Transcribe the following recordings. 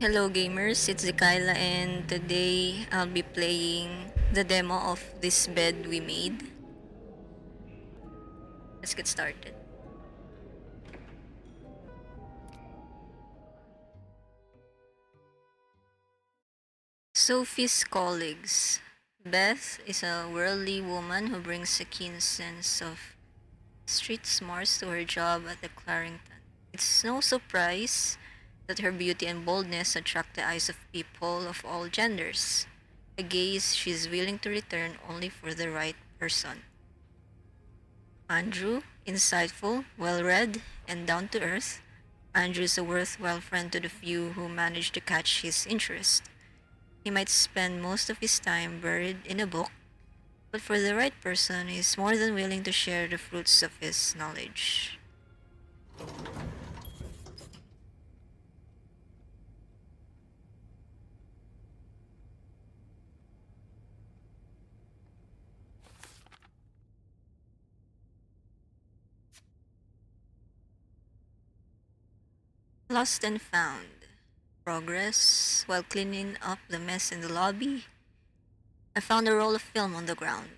Hello gamers, it's Zikaila and today I'll be playing the demo of this bed we made. Let's get started. Sophie's colleagues. Beth is a worldly woman who brings a keen sense of street smarts to her job at the Clarington. It's no surprise that her beauty and boldness attract the eyes of people of all genders, a gaze she's willing to return only for the right person. Andrew, insightful, well read, and down to earth, Andrew is a worthwhile friend to the few who manage to catch his interest. He might spend most of his time buried in a book, but for the right person, he is more than willing to share the fruits of his knowledge. Lost and found. Progress. While cleaning up the mess in the lobby, I found a roll of film on the ground.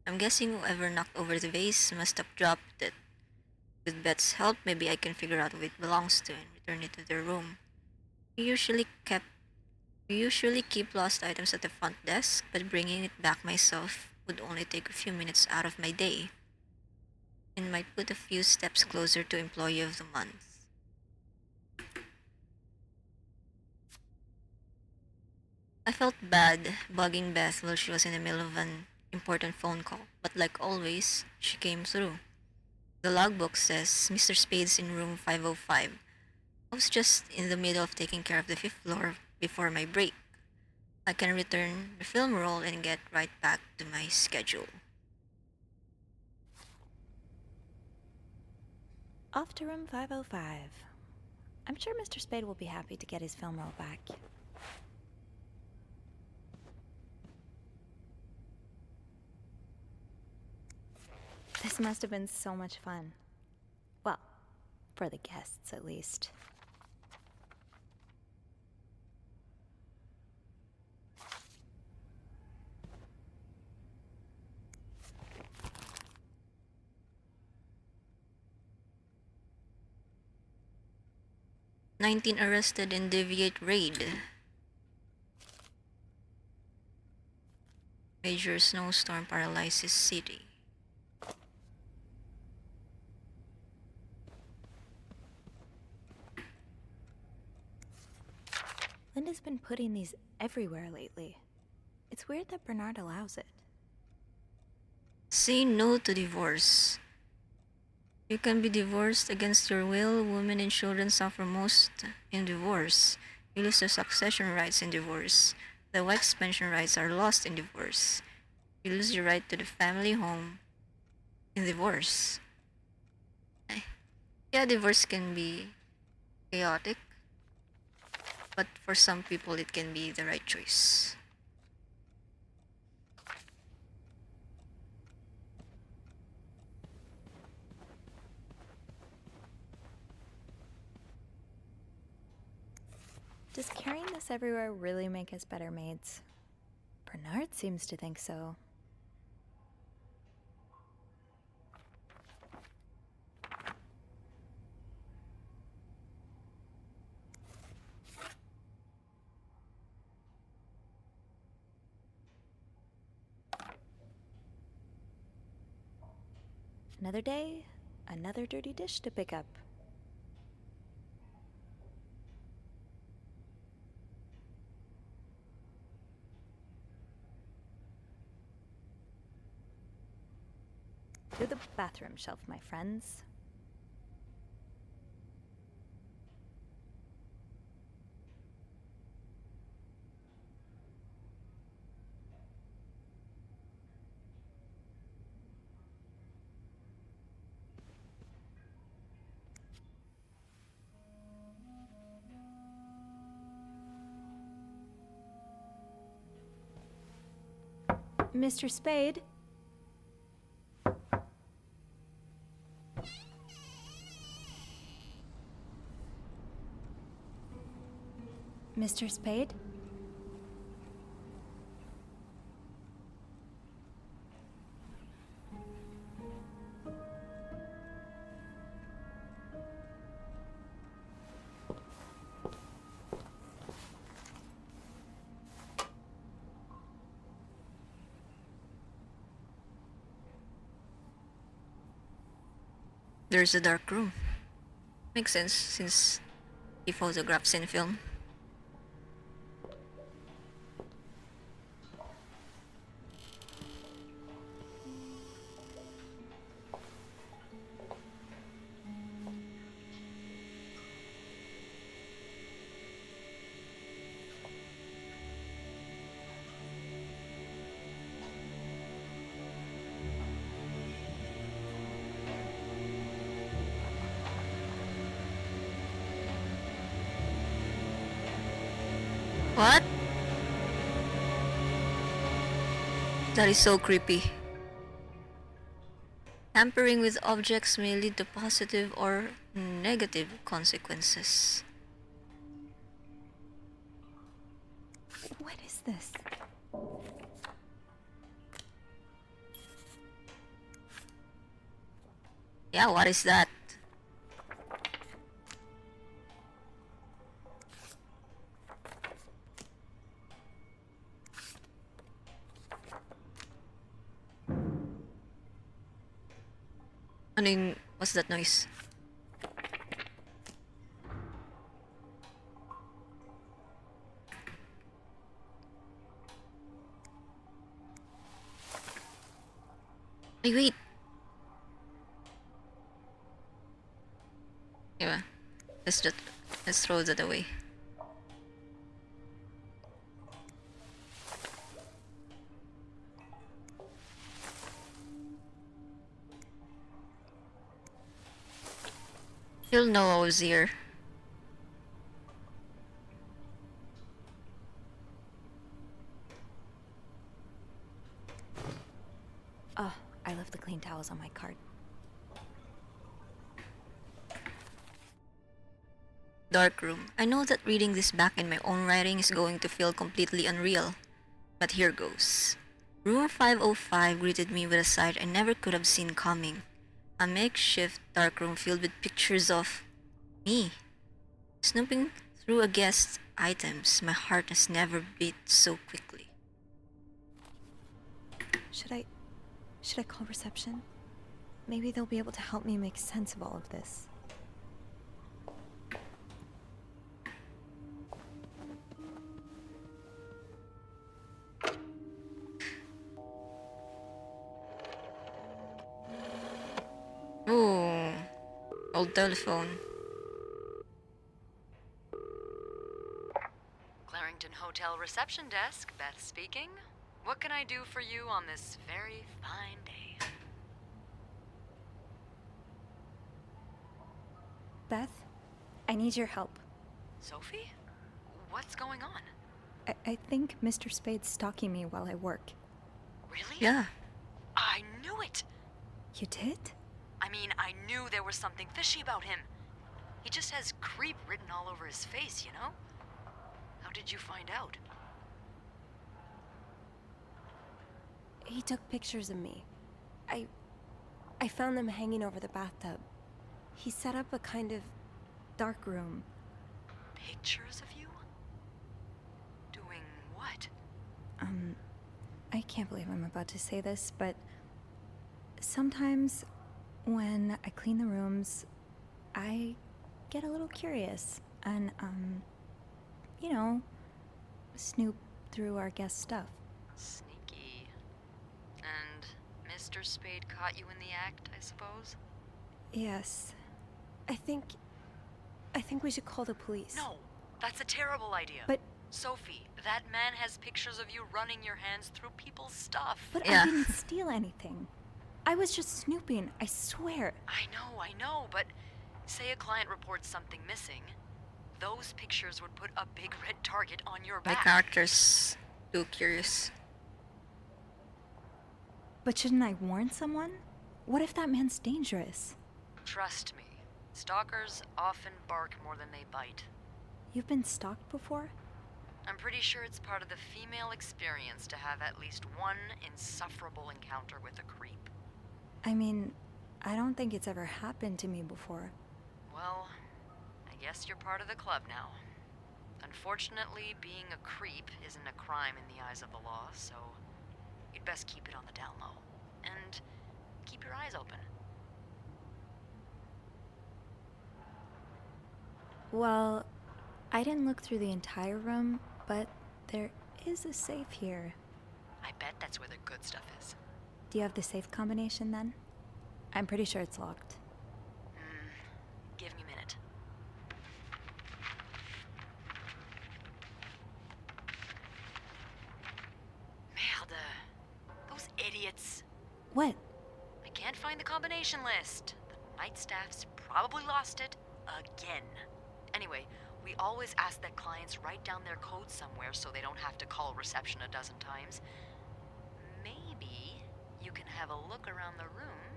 I'm guessing whoever knocked over the vase must have dropped it. With Beth's help, maybe I can figure out who it belongs to and return it to their room. We usually kept we usually keep lost items at the front desk, but bringing it back myself would only take a few minutes out of my day and might put a few steps closer to Employee of the Month. I felt bad bugging Beth while she was in the middle of an important phone call, but like always, she came through. The logbook says Mr. Spade's in room 505. I was just in the middle of taking care of the fifth floor before my break. I can return the film roll and get right back to my schedule. Off to room 505. I'm sure Mr. Spade will be happy to get his film roll back. This must have been so much fun. Well, for the guests at least. '19 arrested in deviate raid. Major snowstorm paralyzes city. Linda's been putting these everywhere lately. It's weird that Bernard allows it. Say no to divorce. You can be divorced against your will. Women and children suffer most in divorce. You lose the succession rights in divorce. The wife's pension rights are lost in divorce. You lose your right to the family home in divorce. Eh, Yeah, divorce can be chaotic, but for some people it can be the right choice. Does carrying this everywhere really make us better maids? Bernard seems to think so. Another day, another dirty dish to pick up. To the bathroom shelf, my friends. Mr. Spade? Mr. Spade? There's a dark room. Makes sense since he photographs in film. What? That is so creepy. Tampering with objects may lead to positive or negative consequences. What is this? Yeah, what is that? What's that noise? Hey, wait. Yeah, let's throw that away. He'll know I was here. Oh, I left the clean towels on my cart. Dark room. I know that reading this back in my own writing is going to feel completely unreal, but here goes. Room 505 greeted me with a sight I never could have seen coming. A makeshift darkroom filled with pictures of me. Snooping through a guest's items, my heart has never beat so quickly. Should I call reception? Maybe they'll be able to help me make sense of all of this. Ooh, old telephone. Clarington Hotel reception desk, Beth speaking. What can I do for you on this very fine day? Beth, I need your help. Sophie? What's going on? I think Mr. Spade's stalking me while I work. Really? Yeah. I knew it! You did? I mean, I knew there was something fishy about him. He just has creep written all over his face, you know? How did you find out? He took pictures of me. I found them hanging over the bathtub. He set up a kind of dark room. Pictures of you? Doing what? I can't believe I'm about to say this, but sometimes when I clean the rooms, I get a little curious and, you know, snoop through our guest stuff. Sneaky. And Mr. Spade caught you in the act, I suppose? Yes. I think we should call the police. No, that's a terrible idea. But Sophie, that man has pictures of you running your hands through people's stuff. But Yeah. I didn't steal anything. I was just snooping, I swear. I know, but say a client reports something missing. Those pictures would put a big red target on your My back. character's too curious. But shouldn't I warn someone? What if that man's dangerous? Trust me, stalkers often bark more than they bite. You've been stalked before? I'm pretty sure it's part of the female experience to have at least one insufferable encounter with a creep. I mean, I don't think it's ever happened to me before. Well, I guess you're part of the club now. Unfortunately, being a creep isn't a crime in the eyes of the law, so you'd best keep it on the down low. And keep your eyes open. Well, I didn't look through the entire room, but there is a safe here. I bet that's where the good stuff is. Do you have the safe combination then? I'm pretty sure it's locked. Give me a minute. Merde. Those idiots. What? I can't find the combination list. The night staff's probably lost it again. Anyway, we always ask that clients write down their code somewhere so they don't have to call reception a dozen times. Maybe you can have a look around the room,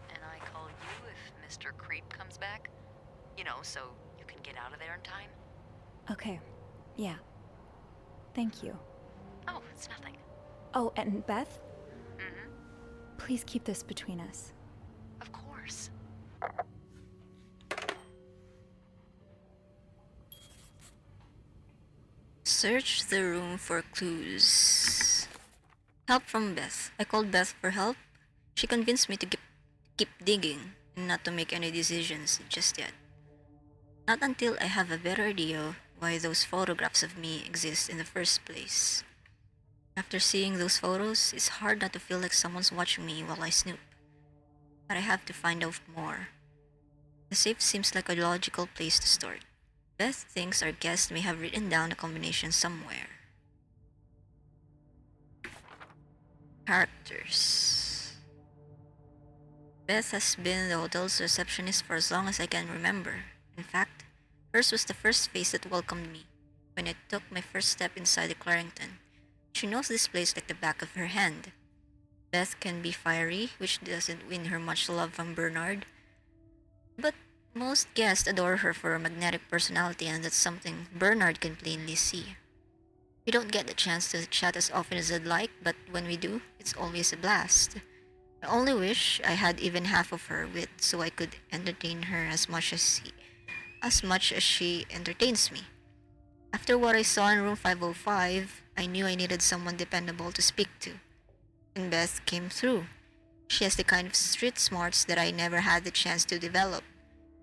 and I call you if Mr. Creep comes back. You know, so you can get out of there in time. Okay. Yeah. Thank you. Oh, it's nothing. Oh, and Beth, Mm-hmm. please keep this between us. Of course. Search the room for clues. Help from Beth. I called Beth for help. She convinced me to keep digging and not to make any decisions just yet. Not until I have a better idea why those photographs of me exist in the first place. After seeing those photos, it's hard not to feel like someone's watching me while I snoop. But I have to find out more. The safe seems like a logical place to start. Beth thinks our guest may have written down a combination somewhere. Characters. Beth has been the hotel's receptionist for as long as I can remember. In fact, hers was the first face that welcomed me when I took my first step inside the Clarrington. She knows this place like the back of her hand. Beth can be fiery, which doesn't win her much love from Bernard, but most guests adore her for her magnetic personality, and that's something Bernard can plainly see. We don't get the chance to chat as often as I'd like, but when we do, it's always a blast. I only wish I had even half of her wit so I could entertain her as much as she entertains me. After what I saw in room 505, I knew I needed someone dependable to speak to. And Beth came through. She has the kind of street smarts that I never had the chance to develop.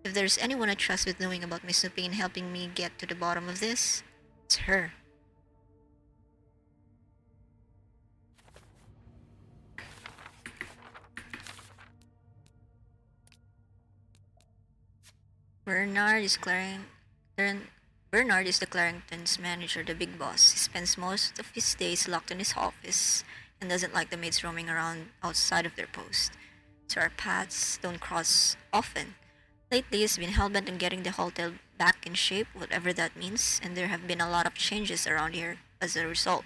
If there's anyone I trust with knowing about my snooping and helping me get to the bottom of this, it's her. Bernard is Bernard is the Clarrington's manager, the big boss. He spends most of his days locked in his office and doesn't like the maids roaming around outside of their post. So our paths don't cross often. Lately, he's been hellbent on getting the hotel back in shape, whatever that means, and there have been a lot of changes around here as a result.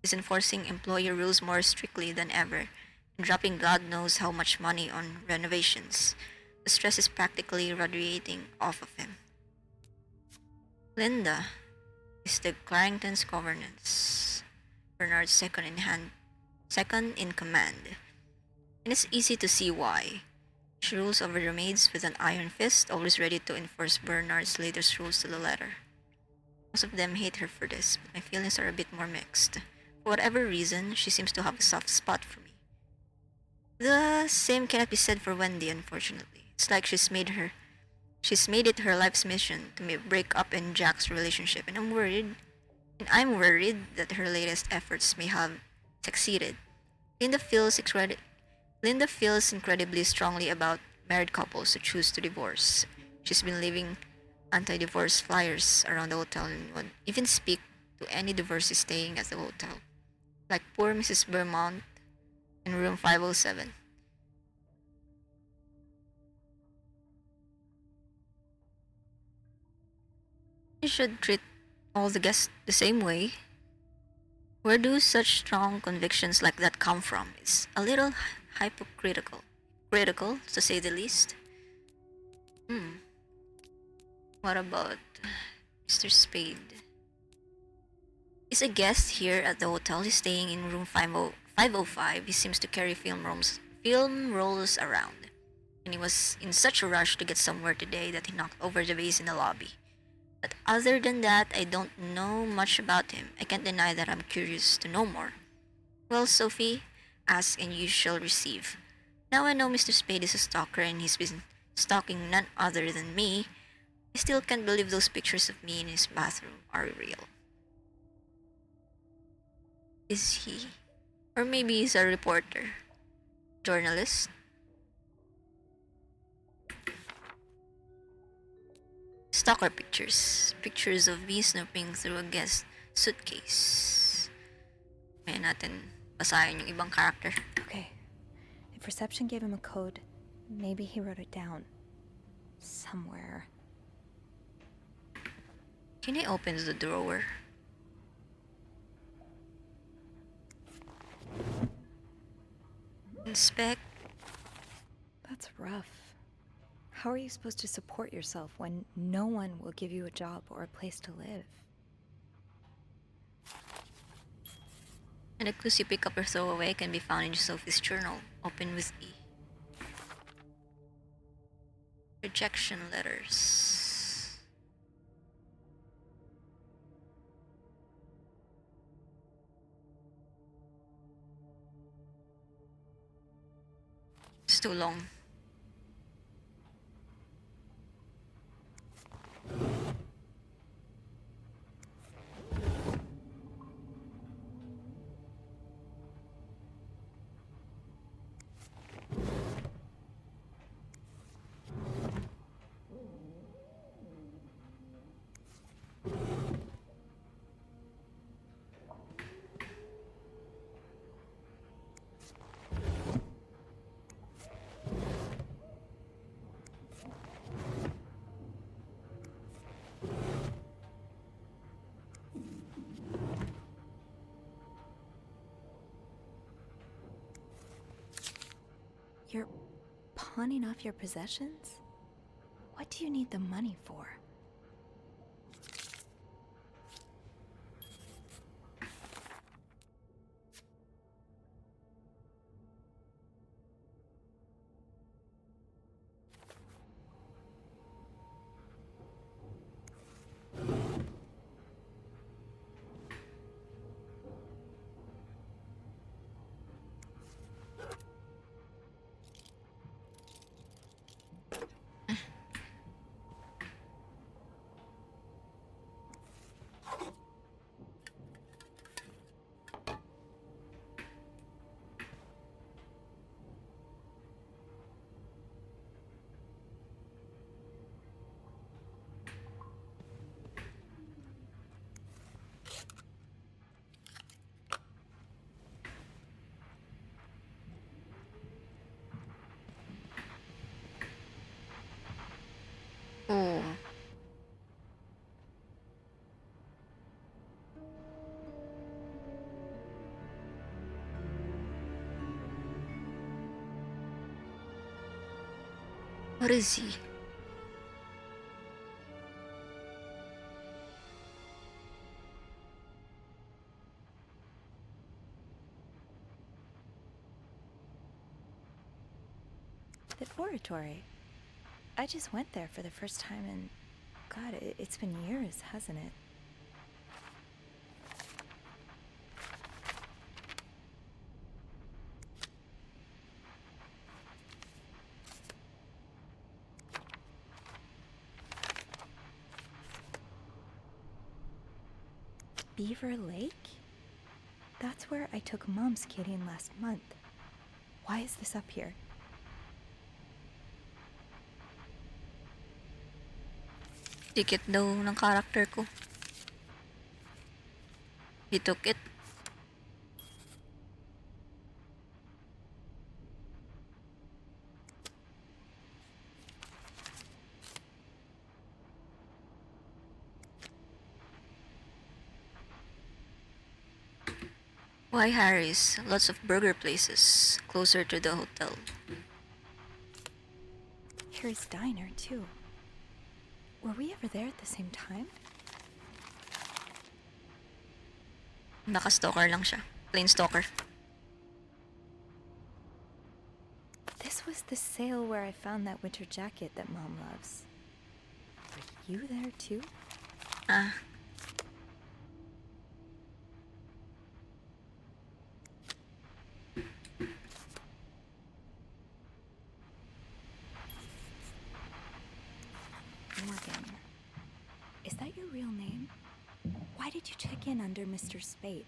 He's enforcing employee rules more strictly than ever and dropping God knows how much money on renovations. The stress is practically radiating off of him. Linda is the Clarrington's governance, Bernard's second in command, and it's easy to see why. She rules over the maids with an iron fist, always ready to enforce Bernard's latest rules to the letter. Most of them hate her for this, but my feelings are a bit more mixed. For whatever reason, she seems to have a soft spot for me. The same cannot be said for Wendy, unfortunately. It's like she's made it her life's mission to break up in Jack's relationship, and I'm worried that her latest efforts may have succeeded. Linda feels Linda feels incredibly strongly about married couples who choose to divorce. She's been leaving anti-divorce flyers around the hotel and would even speak to any divorcee staying at the hotel, like poor Mrs. Vermont in room 507. You should treat all the guests the same way. Where do such strong convictions like that come from? It's a little hypocritical. Critical, to say the least. What about Mr. Spade? He's a guest here at the hotel. He's staying in room 505. He seems to carry film rolls around. And he was in such a rush to get somewhere today that he knocked over the vase in the lobby. But other than that, I don't know much about him. I can't deny that I'm curious to know more. Well, Sophie, ask and you shall receive. Now I know Mr. Spade is a stalker and he's been stalking none other than me. I still can't believe those pictures of me in his bathroom are real. Is he? Or maybe he's a reporter, journalist. Stalker pictures. Pictures of me snooping through a guest suitcase. Kaya natin basahin yung ibang character. Okay. If reception gave him a code, maybe he wrote it down. Somewhere. Can I open the drawer? Inspect. That's rough. How are you supposed to support yourself when no one will give you a job or a place to live? And the clues you pick up or throw away can be found in Sophie's journal. Open with E. Rejection letters. It's too long. You're pawning off your possessions? What do you need the money for? Oh. What is he? The oratory. I just went there for the first time and God, it's been years, hasn't it? Beaver Lake? That's where I took Mom skating last month. Why is this up here? Ticket daw ng character ko. He took it. Why Harry's? Lots of burger places closer to the hotel. Harry's Diner, too. Were we ever there at the same time? Naka-stalker lang siya. Plain stalker. This was the sale where I found that winter jacket that Mom loves. Were you there too? Ah, Morgan. Is that your real name? Why did you check in under Mr. Spade?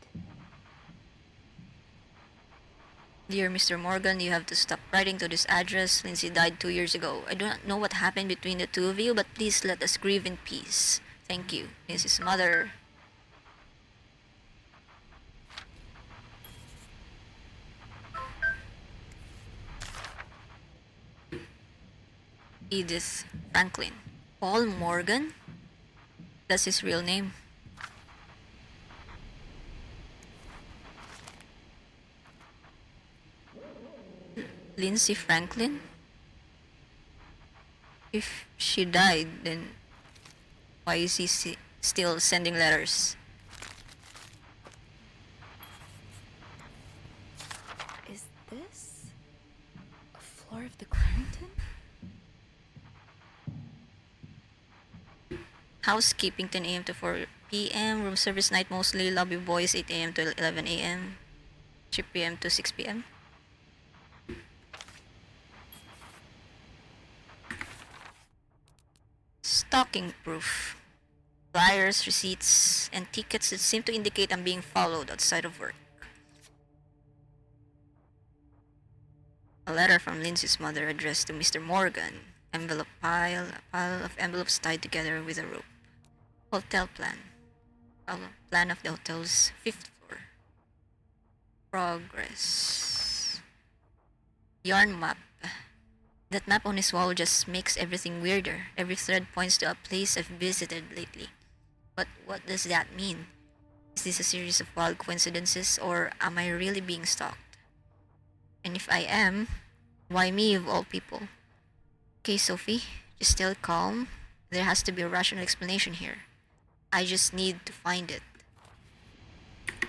dear Mr. Morgan, you have to stop writing to this address. Lindsay died 2 years ago. I do not know what happened between the two of you, but please let us grieve in peace. Thank you, Lindsay's mother. Edith Franklin. Paul Morgan? That's his real name. Lindsay Franklin? If she died, then why is he still sending letters? Is this a floor of the Clarendon? Housekeeping 10 a.m. to 4 p.m. Room service night mostly. Lobby boys 8 a.m. to 11 a.m. 3 p.m. to 6 p.m. Stalking proof. Flyers, receipts, and tickets that seem to indicate I'm being followed outside of work. A letter from Lindsay's mother addressed to Mr. Morgan. A pile of envelopes tied together with a rope. Hotel plan. A plan of the hotel's 5th floor. Progress. Yarn map. That map on his wall just makes everything weirder. Every thread points to a place I've visited lately. But what does that mean? Is this a series of wild coincidences, or am I really being stalked? And if I am, why me of all people? Okay, Sophie, just stay calm. There has to be a rational explanation here. I just need to find it.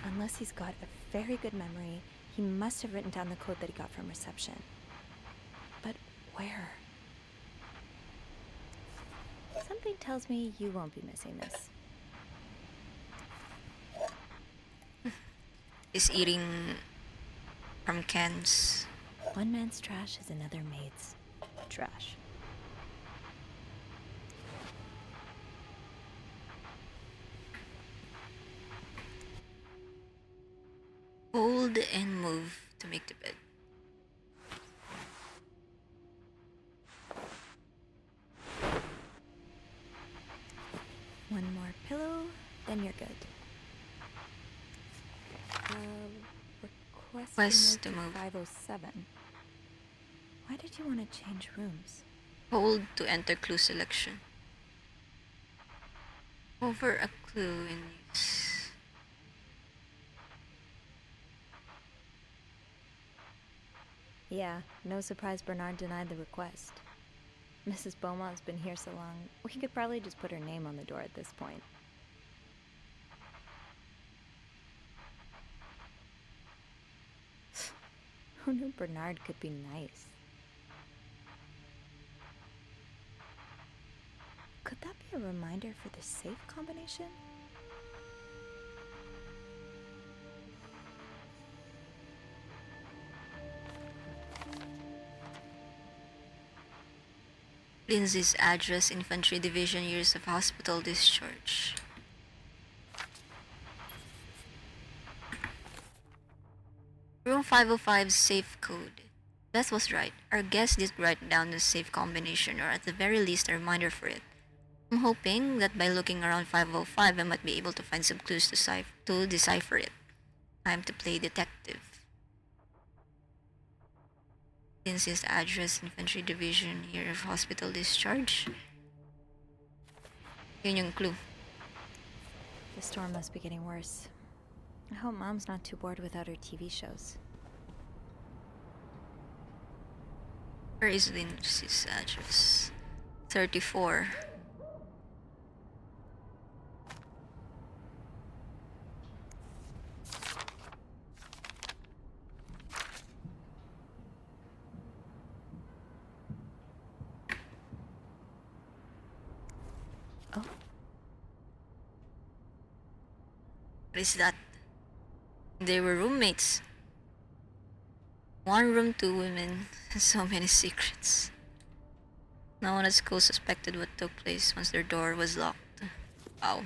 Unless he's got a very good memory, he must have written down the code that he got from reception. But where? Something tells me you won't be missing this. Is eating from cans. One man's trash is another maid's trash. Fold and move to make the bed. One more pillow, then you're good. Request To to move. move to 507. Why did you want to change rooms? Hold to enter clue selection. Over a clue in use. Yeah, no surprise Bernard denied the request. Mrs. Beaumont's been here so long, we could probably just put her name on the door at this point. Who knew Bernard could be nice? Could that be a reminder for the safe combination? Lindsay's address, Infantry Division, years of hospital discharge. Room 505 safe code. Beth was right. Our guest did write down the safe combination, or at the very least a reminder for it. I'm hoping that by looking around 505 I might be able to find some clues to decipher it. Time to play detective. Lindsay's address, Infantry Division, year of hospital discharge. Yun yung clue. The storm must be getting worse. I hope Mom's not too bored without her TV shows. Where is Lindsay's address? 34. What is that? They were roommates. One room, two women, so many secrets. No one at school suspected what took place once their door was locked. Wow.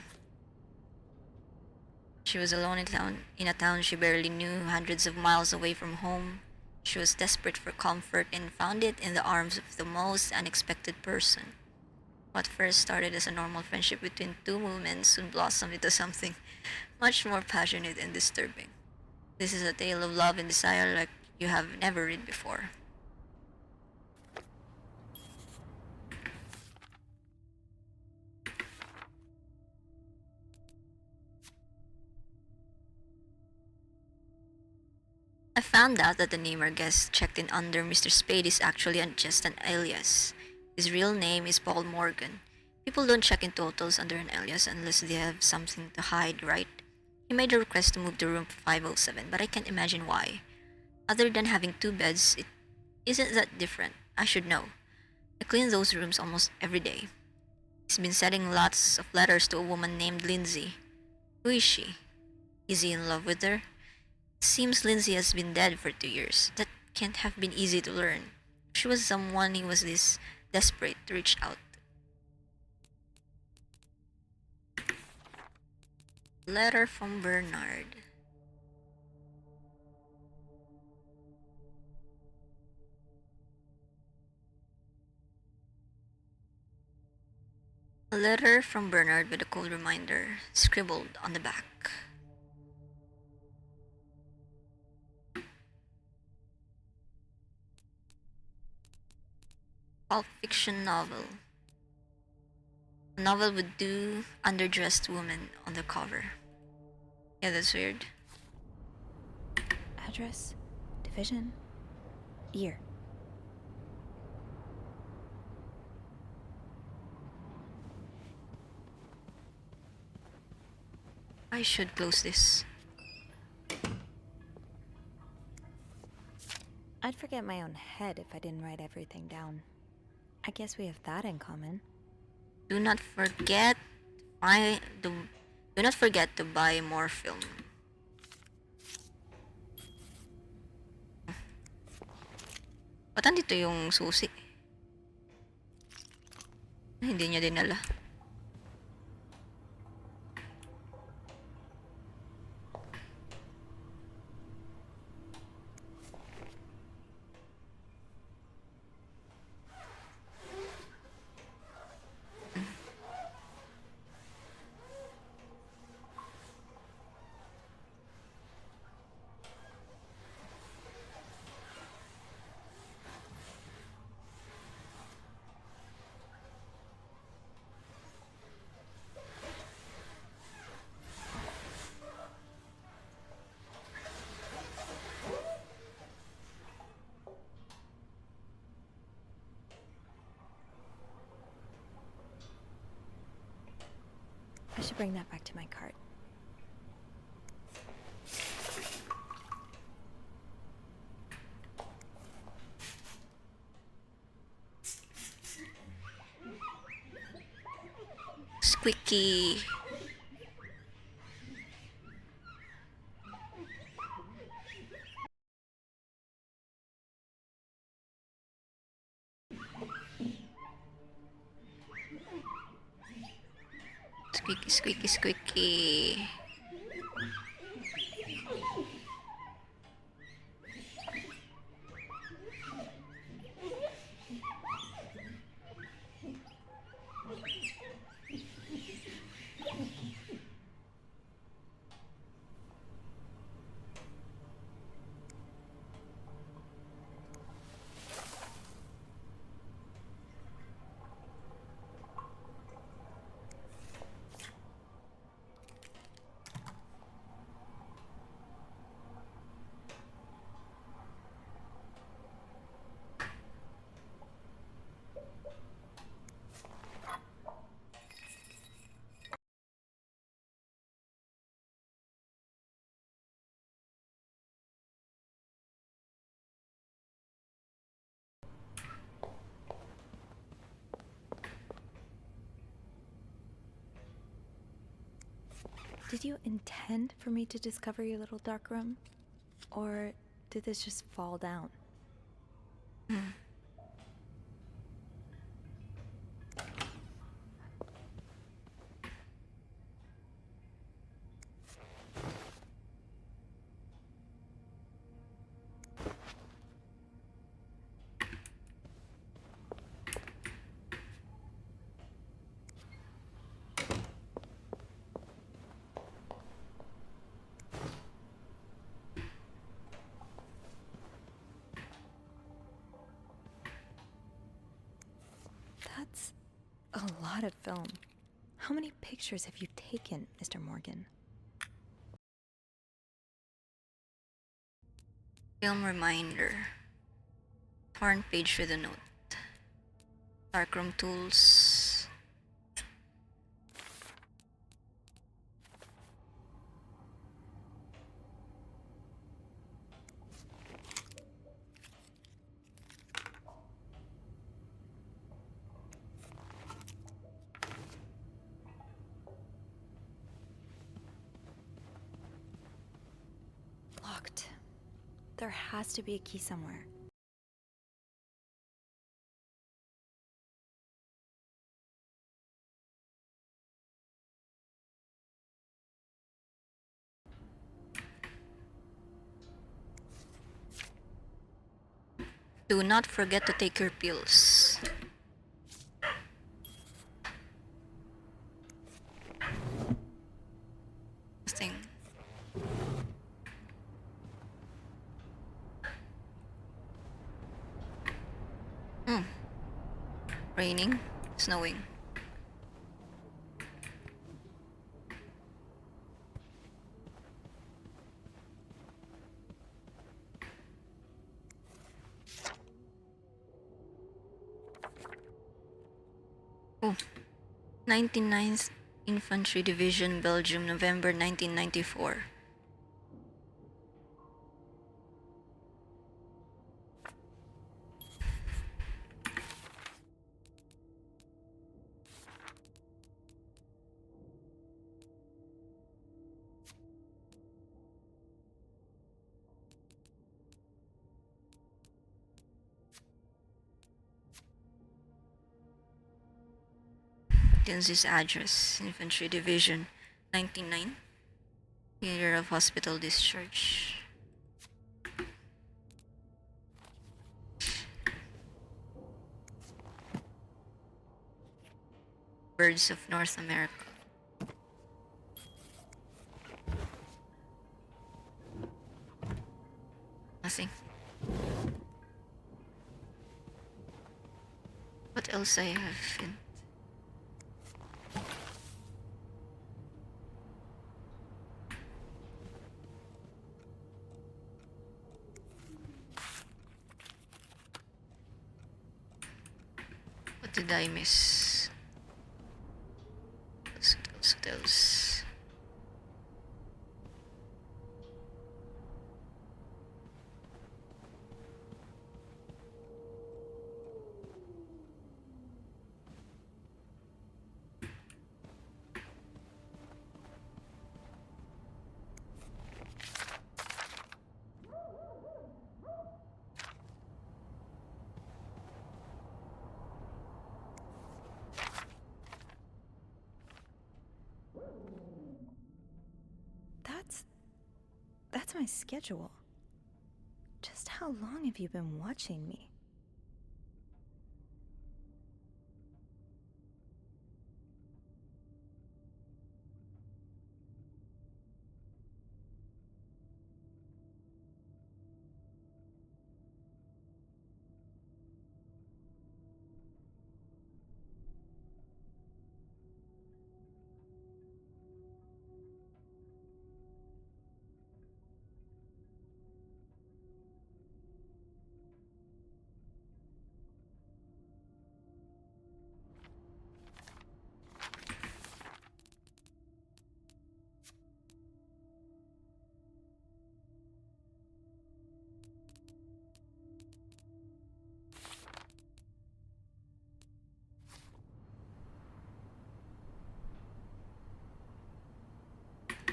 She was alone in a town she barely knew, hundreds of miles away from home. She was desperate for comfort and found it in the arms of the most unexpected person. What first started as a normal friendship between two women soon blossomed into something much more passionate and disturbing. This is a tale of love and desire like you have never read before. I found out that the name our guest checked in under Mr. Spade is actually just an alias. His real name is Paul Morgan. People don't check in totals under an alias unless they have something to hide, right? He made a request to move to room 507, but I can't imagine why. Other than having two beds, it isn't that different. I should know. I clean those rooms almost every day. He's been sending lots of letters to a woman named Lindsay. Who is she? Is he in love with her? Seems Lindsay has been dead for 2 years. That can't have been easy to learn. She was someone he was this desperate to reach out. Letter from Bernard. A letter from Bernard with a cold reminder scribbled on the back. Pulp fiction novel. A novel with two underdressed women on the cover. Yeah, that's weird. Address, division, year. I should close this. I'd forget my own head if I didn't write everything down. I guess we have that in common. Do not forget buy the do not forget to buy more film. Ba't andito yung susi? Hindi niya dinala. I should bring that back to my cart. Squeaky. Squeaky, squeaky, squeaky. Did you intend for me to discover your little dark room? Or did this just fall down? Hmm. That's a lot of film. How many pictures have you taken, Mr. Morgan? Film reminder. Torn page with a note. Darkroom tools. Locked. There has to be a key somewhere. Do not forget to take your pills. Thing. Hmm. Raining, snowing. Oh, 99th Infantry Division, Belgium, November 1994. This address, Infantry Division, 99. Year of hospital discharge. Birds of North America. Nothing. What else I have in? What did I miss? What else? That's my schedule. Just how long have you been watching me?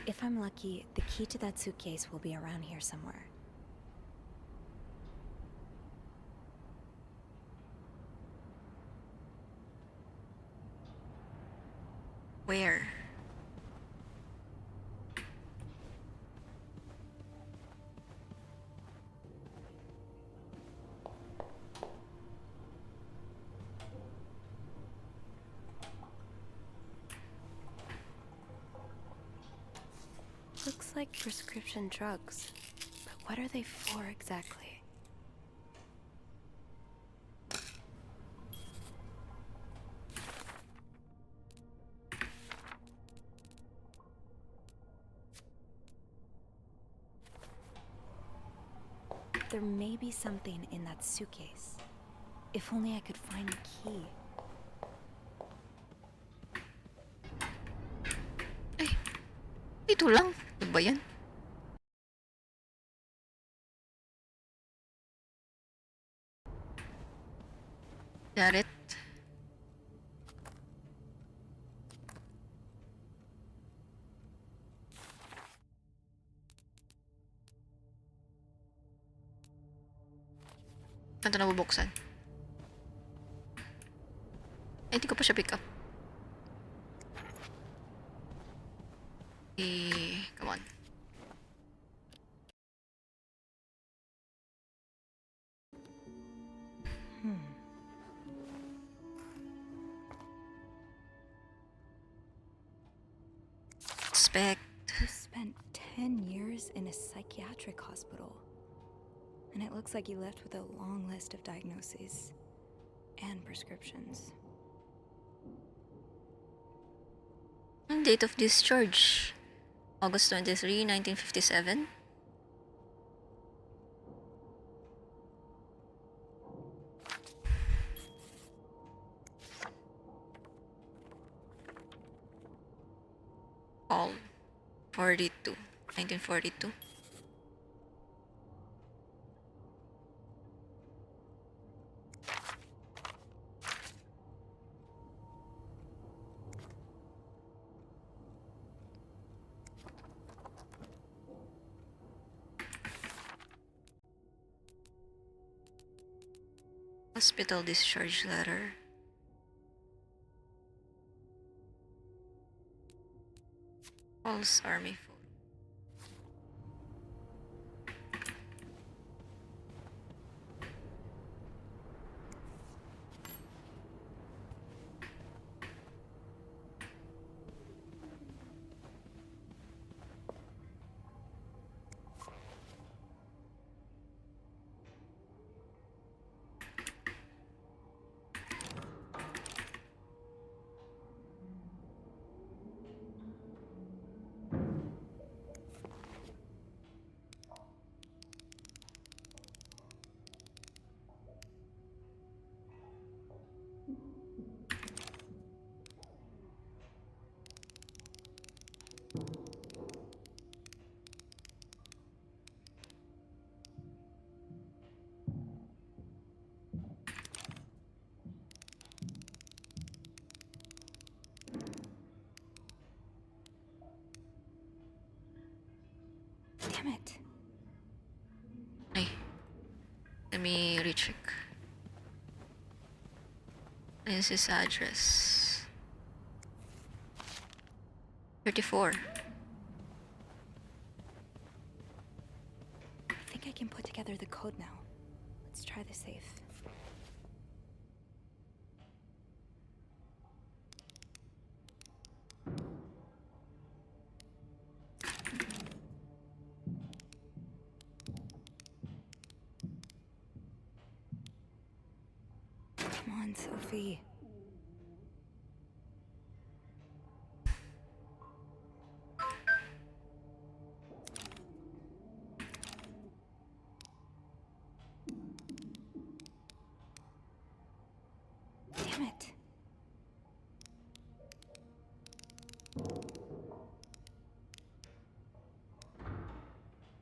If I'm lucky, the key to that suitcase will be around here somewhere. Where? Looks like prescription drugs. But what are they for exactly? There may be something in that suitcase. If only I could find the key. Ay, ito lang. Ano ba yan? Jaret. Saan ito nabubuksan? Ay, hindi ko pa siya pick up. Come on. Expect. You spent 10 years in a psychiatric hospital. And it looks like you left with a long list of diagnoses and prescriptions. Ang date of discharge? August 23, 1957. All 42. 1942. Hospital discharge letter. Paul's army photo. Damn it. Ay. Let me recheck. This is his address. 34. I think I can put together the code now. Let's try the safe. Come on, Sophie. Damn it.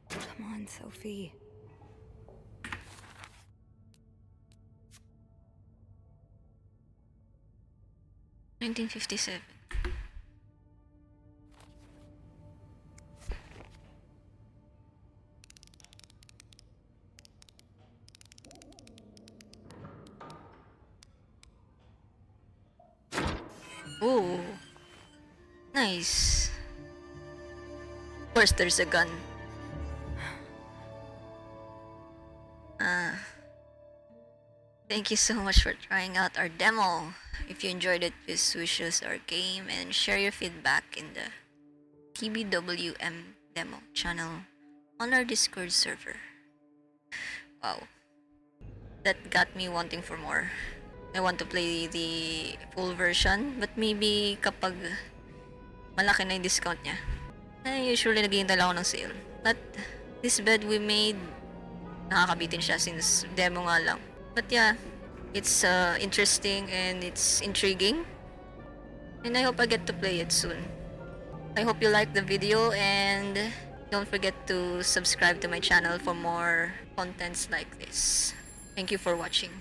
Come on, Sophie. $1957. Ooh, nice. Of course, there's a gun. Thank you so much for trying out our demo. If you enjoyed it, please wish us our game and share your feedback in the TBWM demo channel on our Discord server. Wow, that got me wanting for more. I want to play the full version, but maybe kapag malaki na yung discount niya. Usually naghihintay lang ako ng sale. But this bed we made, nakakabitin siya since demo nga lang. But yeah, it's interesting and it's intriguing. And I hope I get to play it soon. I hope you liked the video and don't forget to subscribe to my channel for more contents like this. Thank you for watching.